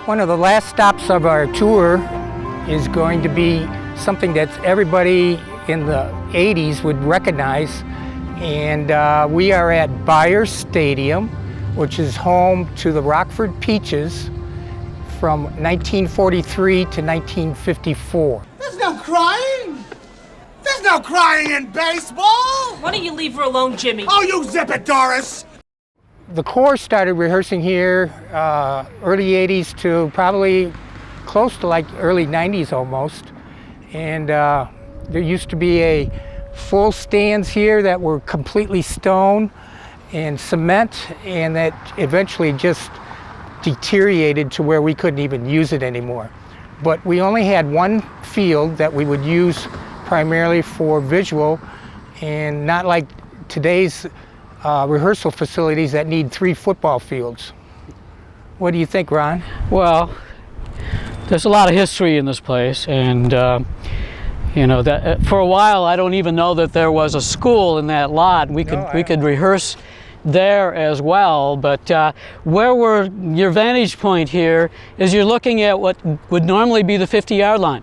One of the last stops of our tour is going to be something that everybody in the 80s would recognize, and we are at Beyer Stadium, which is home to the Rockford Peaches from 1943 to 1954. There's no crying! There's no crying in baseball! Why don't you leave her alone, Jimmy? Oh, you zip it, Doris! The Corps started rehearsing here early 80s to probably close to like early 90s almost. And there used to be a full stands here that were completely stone and cement, and that eventually just deteriorated to where we couldn't even use it anymore. But we only had one field that we would use primarily for visual, and not like today's rehearsal facilities that need 3 football fields. What do you think, Ron? Well, there's a lot of history in this place, and you know, that for a while I don't even know that there was a school in that lot. We could rehearse there as well, but your vantage point here is you're looking at what would normally be the 50-yard line.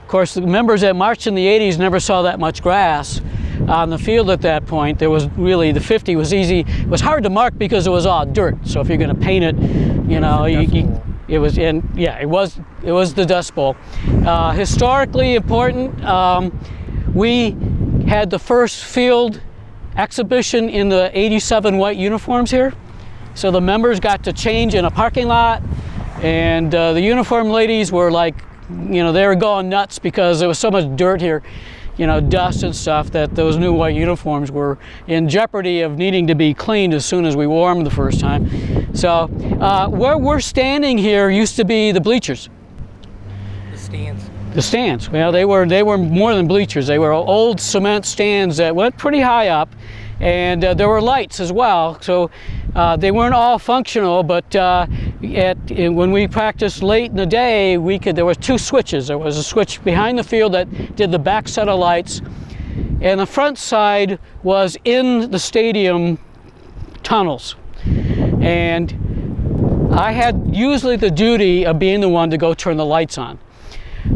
Of course, the members that marched in the 80s never saw that much grass on the field at that point. There was really, the 50 was easy. It was hard to mark because it was all dirt. So if you're going to paint it, you know, it was the Dust Bowl. Historically important, we had the first field exhibition in the 87 white uniforms here. So the members got to change in a parking lot, and the uniform ladies were like, you know, they were going nuts because there was so much dirt here, you know, dust and stuff, that those new white uniforms were in jeopardy of needing to be cleaned as soon as we wore them the first time. So where we're standing here used to be the bleachers. The stands. The stands. Well, they were more than bleachers. They were old cement stands that went pretty high up, and there were lights as well. So they weren't all functional, but when we practiced late in the day, there were 2 switches. There was a switch behind the field that did the back set of lights, and the front side was in the stadium tunnels. And I had usually the duty of being the one to go turn the lights on.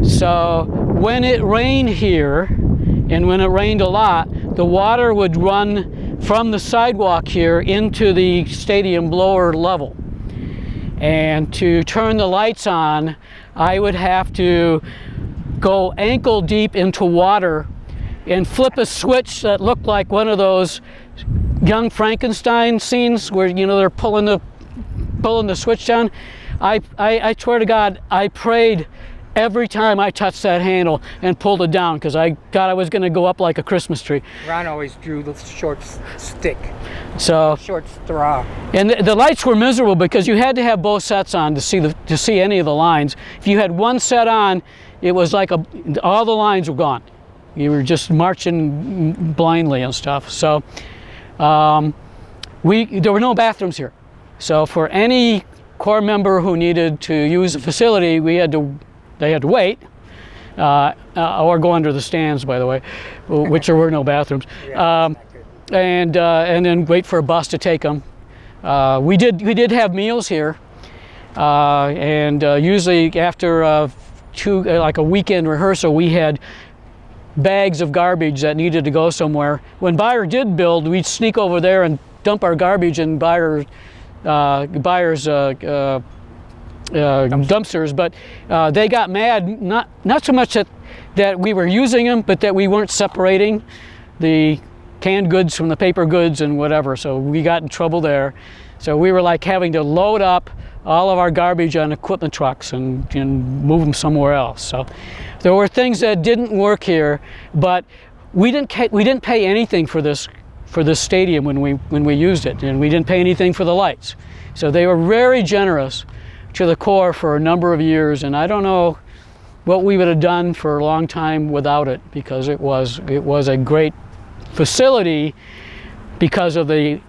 So when it rained here, and when it rained a lot, the water would run from the sidewalk here into the stadium lower level. And to turn the lights on, I would have to go ankle deep into water and flip a switch that looked like one of those Young Frankenstein scenes where, you know, they're pulling the switch down. I swear to God, I prayed every time I touched that handle and pulled it down, because I thought I was going to go up like a Christmas tree. Ron always drew the short stick, so short straw. And the lights were miserable because you had to have both sets on to see any of the lines. If you had one set on, it was like all the lines were gone. You were just marching blindly and stuff. So there were no bathrooms here. So for any Corps member who needed to use the facility, they had to wait, or go under the stands, by the way, which there were no bathrooms, and then wait for a bus to take them. We did have meals here, and usually after like a weekend rehearsal, we had bags of garbage that needed to go somewhere. When Beyer did build, we'd sneak over there and dump our garbage in Beyer's dumpsters, but they got mad, not so much that we were using them, but that we weren't separating the canned goods from the paper goods and whatever, so we got in trouble there. So we were like having to load up all of our garbage on equipment trucks and move them somewhere else. So there were things that didn't work here, but we didn't pay anything for this stadium when we used it, and we didn't pay anything for the lights. So they were very generous to the Corps for a number of years, and I don't know what we would have done for a long time without it, because it was a great facility because of the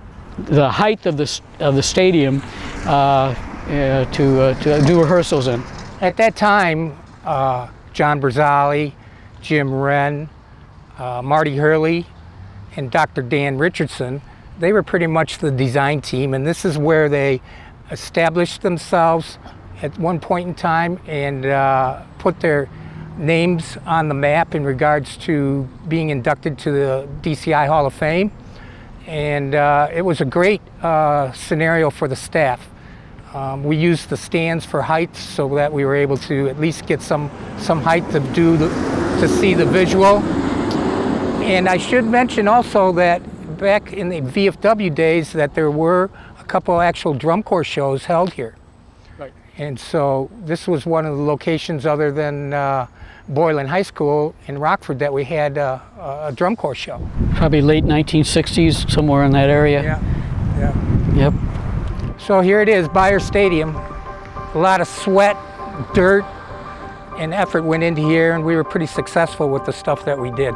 height of the stadium to do rehearsals in. At that time, John Berzali, Jim Wren, Marty Hurley, and Dr. Dan Richardson, they were pretty much the design team, and this is where they established themselves at one point in time and put their names on the map in regards to being inducted to the DCI Hall of Fame. And it was a great scenario for the staff. We used the stands for height so that we were able to at least get some height to see the visual. And I should mention also that back in the VFW days that there were a couple actual drum corps shows held here. Right. And so this was one of the locations other than Boylan High School in Rockford that we had a drum corps show. Probably late 1960s, somewhere in that area. Yeah. Yep. So here it is, Beyer Stadium. A lot of sweat, dirt, and effort went into here, and we were pretty successful with the stuff that we did.